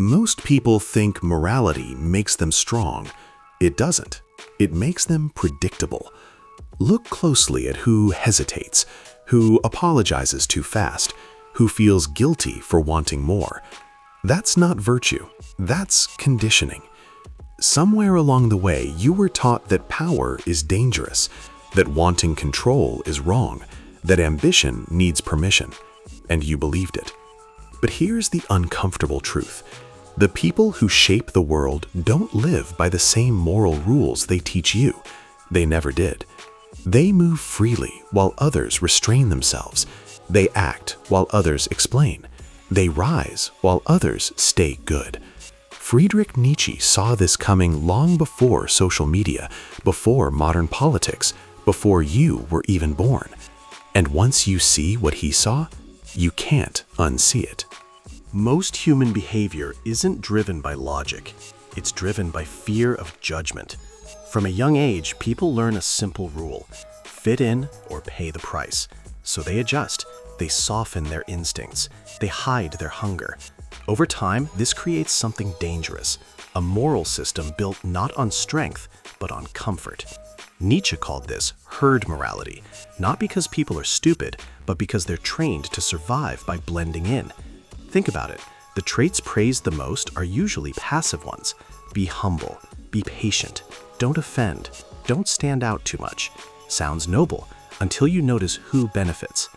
Most people think morality makes them strong. It doesn't. It makes them predictable. Look closely at who hesitates, who apologizes too fast, who feels guilty for wanting more. That's not virtue. That's conditioning. Somewhere along the way, you were taught that power is dangerous, that wanting control is wrong, that ambition needs permission, and you believed it. But here's the uncomfortable truth. The people who shape the world don't live by the same moral rules they teach you. They never did. They move freely while others restrain themselves. They act while others explain. They rise while others stay good. Friedrich Nietzsche saw this coming long before social media, before modern politics, before you were even born. And once you see what he saw, you can't unsee it. Most human behavior isn't driven by logic. It's driven by fear of judgment. From a young age, people learn a simple rule: fit in or pay the price. So they adjust, they soften their instincts, they hide their hunger. Over time, this creates something dangerous, a moral system built not on strength, but on comfort. Nietzsche called this herd morality, not because people are stupid, but because they're trained to survive by blending in. Think about it. The traits praised the most are usually passive ones. Be humble, be patient, don't offend, don't stand out too much. Sounds noble until you notice who benefits.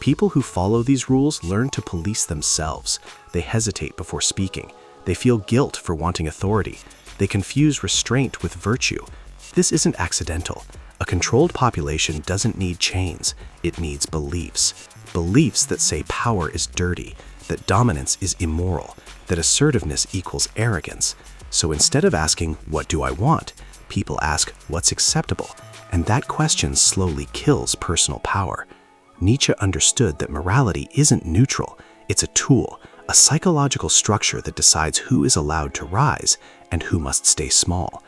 People who follow these rules learn to police themselves. They hesitate before speaking. They feel guilt for wanting authority. They confuse restraint with virtue. This isn't accidental. A controlled population doesn't need chains. It needs beliefs. Beliefs that say power is dirty, that dominance is immoral, that assertiveness equals arrogance. So instead of asking, "What do I want?" people ask, "What's acceptable?" And that question slowly kills personal power. Nietzsche understood that morality isn't neutral. It's a tool, a psychological structure that decides who is allowed to rise and who must stay small.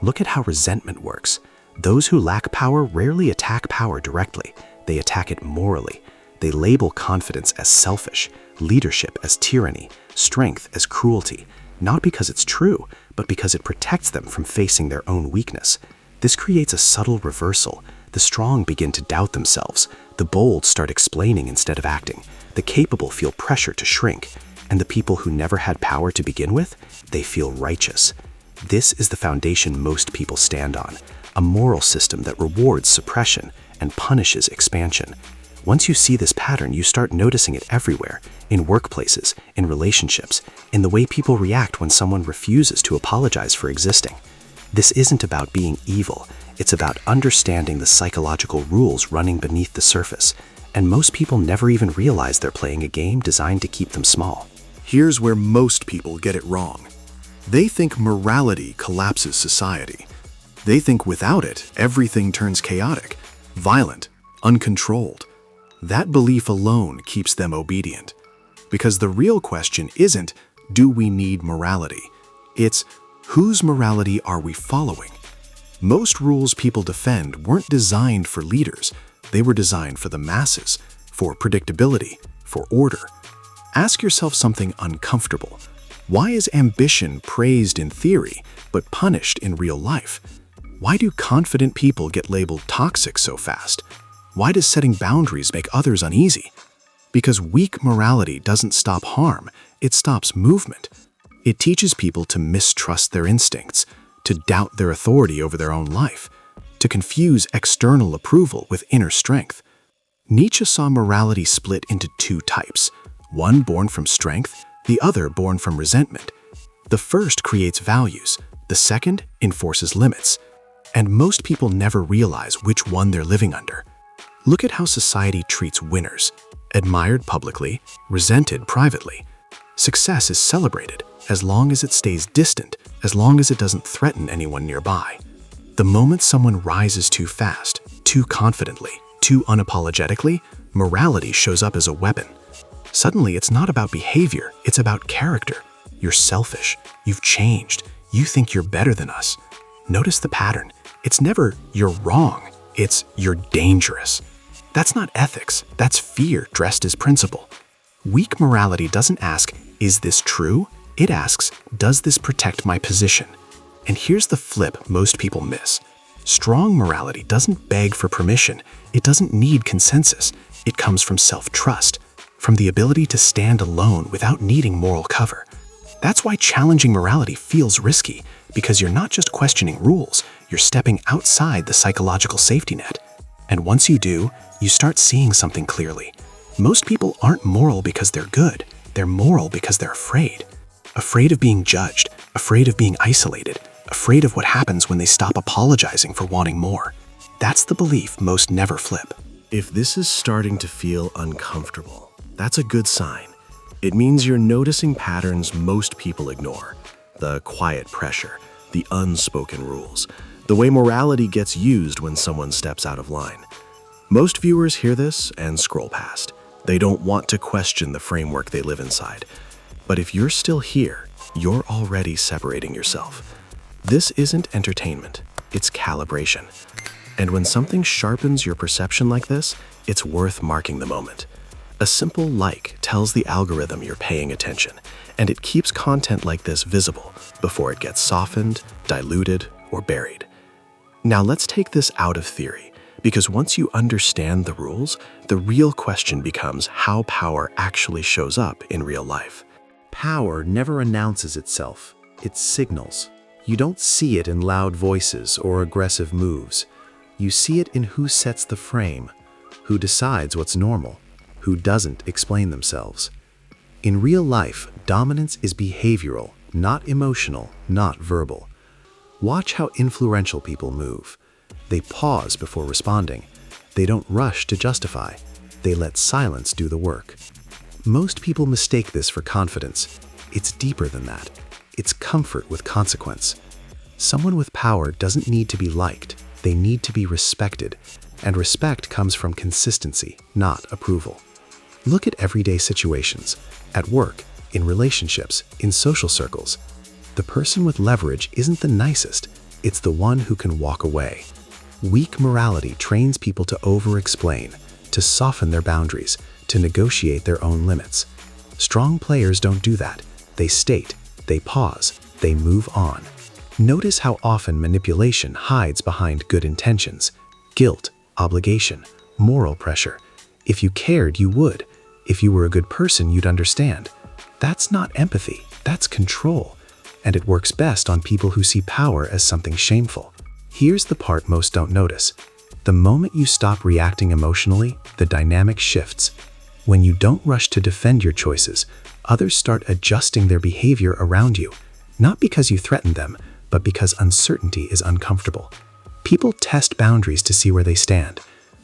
Look at how resentment works. Those who lack power rarely attack power directly. They attack it morally. They label confidence as selfish, leadership as tyranny, strength as cruelty, not because it's true, but because it protects them from facing their own weakness. This creates a subtle reversal. The strong begin to doubt themselves. The bold start explaining instead of acting. The capable feel pressure to shrink. And the people who never had power to begin with, they feel righteous. This is the foundation most people stand on, a moral system that rewards suppression and punishes expansion. Once you see this pattern, you start noticing it everywhere, in workplaces, in relationships, in the way people react when someone refuses to apologize for existing. This isn't about being evil. It's about understanding the psychological rules running beneath the surface. And most people never even realize they're playing a game designed to keep them small. Here's where most people get it wrong. They think morality collapses society. They think without it, everything turns chaotic, violent, uncontrolled. That belief alone keeps them obedient. Because the real question isn't, do we need morality? It's, whose morality are we following? Most rules people defend weren't designed for leaders. They were designed for the masses, for predictability, for order. Ask yourself something uncomfortable. Why is ambition praised in theory, but punished in real life? Why do confident people get labeled toxic so fast? Why does setting boundaries make others uneasy? Because weak morality doesn't stop harm, it stops movement. It teaches people to mistrust their instincts, to doubt their authority over their own life, to confuse external approval with inner strength. Nietzsche saw morality split into two types, one born from strength, the other born from resentment. The first creates values, the second enforces limits. And most people never realize which one they're living under. Look at how society treats winners, admired publicly, resented privately. Success is celebrated as long as it stays distant, as long as it doesn't threaten anyone nearby. The moment someone rises too fast, too confidently, too unapologetically, morality shows up as a weapon. Suddenly, it's not about behavior, it's about character. You're selfish, you've changed, you think you're better than us. Notice the pattern. It's never, "You're wrong," it's, "You're dangerous." That's not ethics, that's fear dressed as principle. Weak morality doesn't ask, "Is this true?" It asks, does this protect my position? And here's the flip most people miss. Strong morality doesn't beg for permission. It doesn't need consensus. It comes from self-trust, from the ability to stand alone without needing moral cover. That's why challenging morality feels risky, because you're not just questioning rules, you're stepping outside the psychological safety net. And once you do, you start seeing something clearly. Most people aren't moral because they're good. They're moral because they're afraid. Afraid of being judged, afraid of being isolated, afraid of what happens when they stop apologizing for wanting more. That's the belief most never flip. If this is starting to feel uncomfortable, that's a good sign. It means you're noticing patterns most people ignore. The quiet pressure, the unspoken rules, the way morality gets used when someone steps out of line. Most viewers hear this and scroll past. They don't want to question the framework they live inside. But if you're still here, you're already separating yourself. This isn't entertainment, it's calibration. And when something sharpens your perception like this, it's worth marking the moment. A simple like tells the algorithm you're paying attention, and it keeps content like this visible before it gets softened, diluted, or buried. Now let's take this out of theory, because once you understand the rules, the real question becomes how power actually shows up in real life. Power never announces itself, it signals. You don't see it in loud voices or aggressive moves. You see it in who sets the frame, who decides what's normal, who doesn't explain themselves. In real life, dominance is behavioral, not emotional, not verbal. Watch how influential people move. They pause before responding. They don't rush to justify. They let silence do the work. Most people mistake this for confidence. It's deeper than that. It's comfort with consequence. Someone with power doesn't need to be liked. They need to be respected. And respect comes from consistency, not approval. Look at everyday situations, at work, in relationships, in social circles. The person with leverage isn't the nicest. It's the one who can walk away. Weak morality trains people to over-explain, to soften their boundaries, to negotiate their own limits. Strong players don't do that. They state, they pause, they move on. Notice how often manipulation hides behind good intentions, guilt, obligation, moral pressure. If you cared, you would. If you were a good person, you'd understand. That's not empathy, that's control. And it works best on people who see power as something shameful. Here's the part most don't notice. The moment you stop reacting emotionally, the dynamic shifts. When you don't rush to defend your choices, others start adjusting their behavior around you, not because you threaten them, but because uncertainty is uncomfortable. People test boundaries to see where they stand.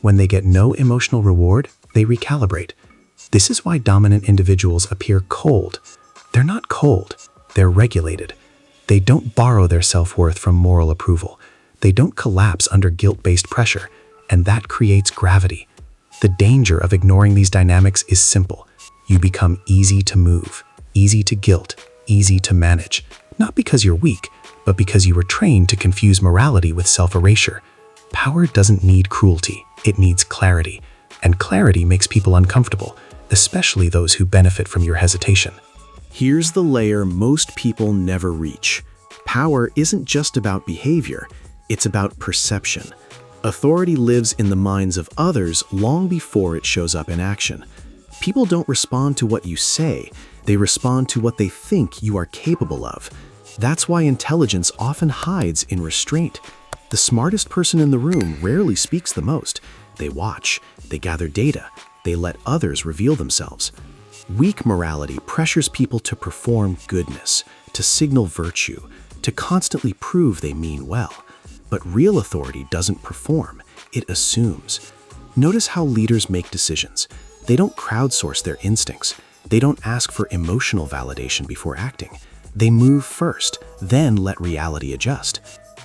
When they get no emotional reward, they recalibrate. This is why dominant individuals appear cold. They're not cold, they're regulated. They don't borrow their self-worth from moral approval. They don't collapse under guilt-based pressure, and that creates gravity. The danger of ignoring these dynamics is simple. You become easy to move, easy to guilt, easy to manage. Not because you're weak, but because you were trained to confuse morality with self-erasure. Power doesn't need cruelty, it needs clarity. And clarity makes people uncomfortable, especially those who benefit from your hesitation. Here's the layer most people never reach. Power isn't just about behavior, it's about perception. Authority lives in the minds of others long before it shows up in action. People don't respond to what you say, they respond to what they think you are capable of. That's why intelligence often hides in restraint. The smartest person in the room rarely speaks the most. They watch, they gather data, they let others reveal themselves. Weak morality pressures people to perform goodness, to signal virtue, to constantly prove they mean well. But real authority doesn't perform, it assumes. Notice how leaders make decisions. They don't crowdsource their instincts. They don't ask for emotional validation before acting. They move first, then let reality adjust.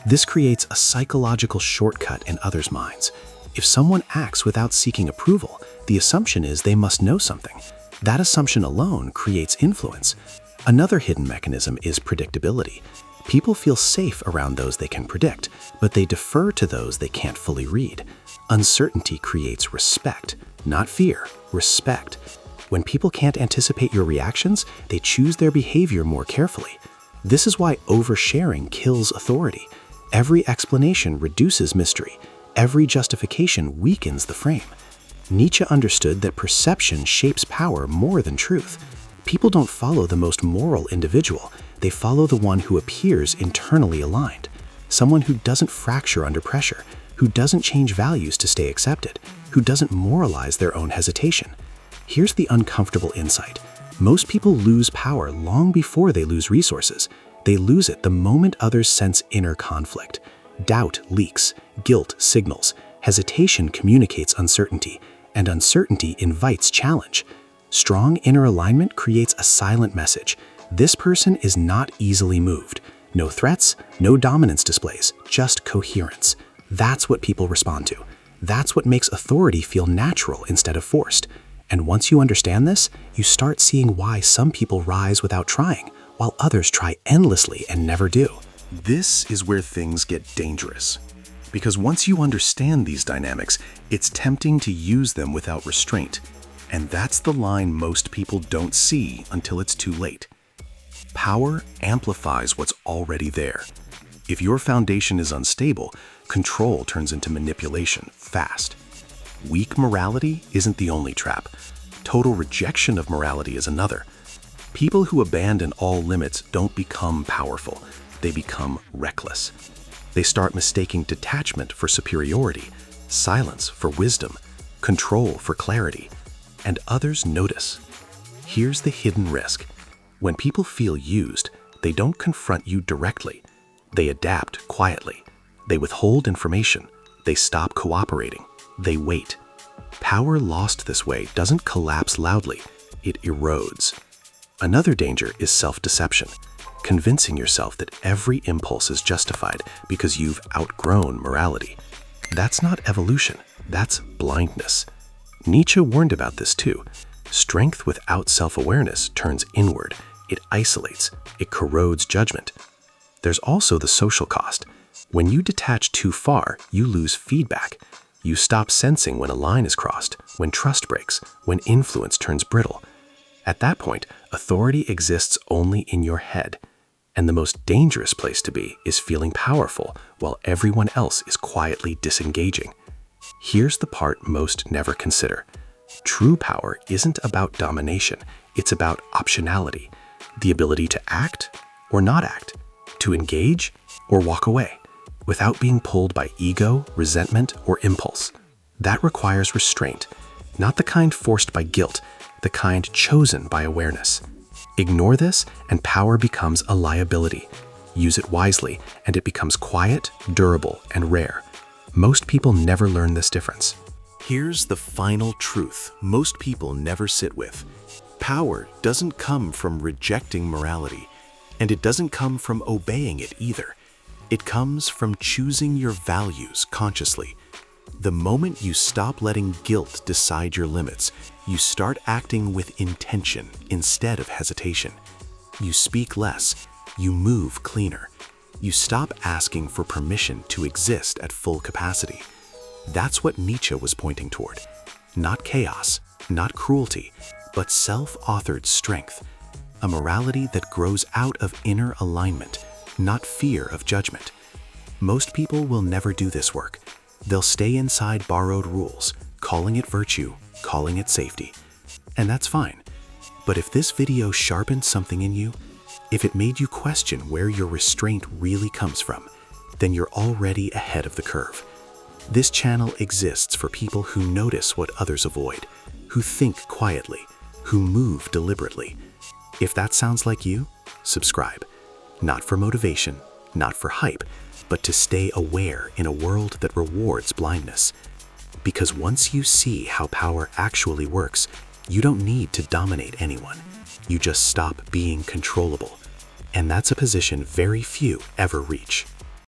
This creates a psychological shortcut in others' minds. If someone acts without seeking approval, the assumption is they must know something. That assumption alone creates influence. Another hidden mechanism is predictability. People feel safe around those they can predict, but they defer to those they can't fully read. Uncertainty creates respect, not fear, respect. When people can't anticipate your reactions, they choose their behavior more carefully. This is why oversharing kills authority. Every explanation reduces mystery. Every justification weakens the frame. Nietzsche understood that perception shapes power more than truth. People don't follow the most moral individual. They follow the one who appears internally aligned. Someone who doesn't fracture under pressure, who doesn't change values to stay accepted, who doesn't moralize their own hesitation. Here's the uncomfortable insight. Most people lose power long before they lose resources. They lose it the moment others sense inner conflict. Doubt leaks, guilt signals, hesitation communicates uncertainty, and uncertainty invites challenge. Strong inner alignment creates a silent message. This person is not easily moved. No threats, no dominance displays, just coherence. That's what people respond to. That's what makes authority feel natural instead of forced. And once you understand this, you start seeing why some people rise without trying, while others try endlessly and never do. This is where things get dangerous. Because once you understand these dynamics, it's tempting to use them without restraint. And that's the line most people don't see until it's too late. Power amplifies what's already there. If your foundation is unstable, control turns into manipulation fast. Weak morality isn't the only trap. Total rejection of morality is another. People who abandon all limits don't become powerful. They become reckless. They start mistaking detachment for superiority, silence for wisdom, control for clarity, and others notice. Here's the hidden risk. When people feel used, they don't confront you directly. They adapt quietly. They withhold information. They stop cooperating. They wait. Power lost this way doesn't collapse loudly. It erodes. Another danger is self-deception, convincing yourself that every impulse is justified because you've outgrown morality. That's not evolution. That's blindness. Nietzsche warned about this too. Strength without self-awareness turns inward. It isolates. It corrodes judgment. There's also the social cost. When you detach too far, you lose feedback. You stop sensing when a line is crossed, when trust breaks, when influence turns brittle. At that point, authority exists only in your head. And the most dangerous place to be is feeling powerful while everyone else is quietly disengaging. Here's the part most never consider. True power isn't about domination. It's about optionality. The ability to act or not act, to engage or walk away, without being pulled by ego, resentment, or impulse. That requires restraint, not the kind forced by guilt, the kind chosen by awareness. Ignore this and power becomes a liability. Use it wisely and it becomes quiet, durable, and rare. Most people never learn this difference. Here's the final truth most people never sit with. Power doesn't come from rejecting morality, and it doesn't come from obeying it either. It comes from choosing your values consciously. The moment you stop letting guilt decide your limits, you start acting with intention instead of hesitation. You speak less, you move cleaner. You stop asking for permission to exist at full capacity. That's what Nietzsche was pointing toward. Not chaos, not cruelty, but self-authored strength. A morality that grows out of inner alignment, not fear of judgment. Most people will never do this work. They'll stay inside borrowed rules, calling it virtue, calling it safety. And that's fine. But if this video sharpened something in you, if it made you question where your restraint really comes from, then you're already ahead of the curve. This channel exists for people who notice what others avoid, who think quietly, who move deliberately. If that sounds like you, subscribe. Not for motivation, not for hype, but to stay aware in a world that rewards blindness. Because once you see how power actually works, you don't need to dominate anyone. You just stop being controllable. And that's a position very few ever reach.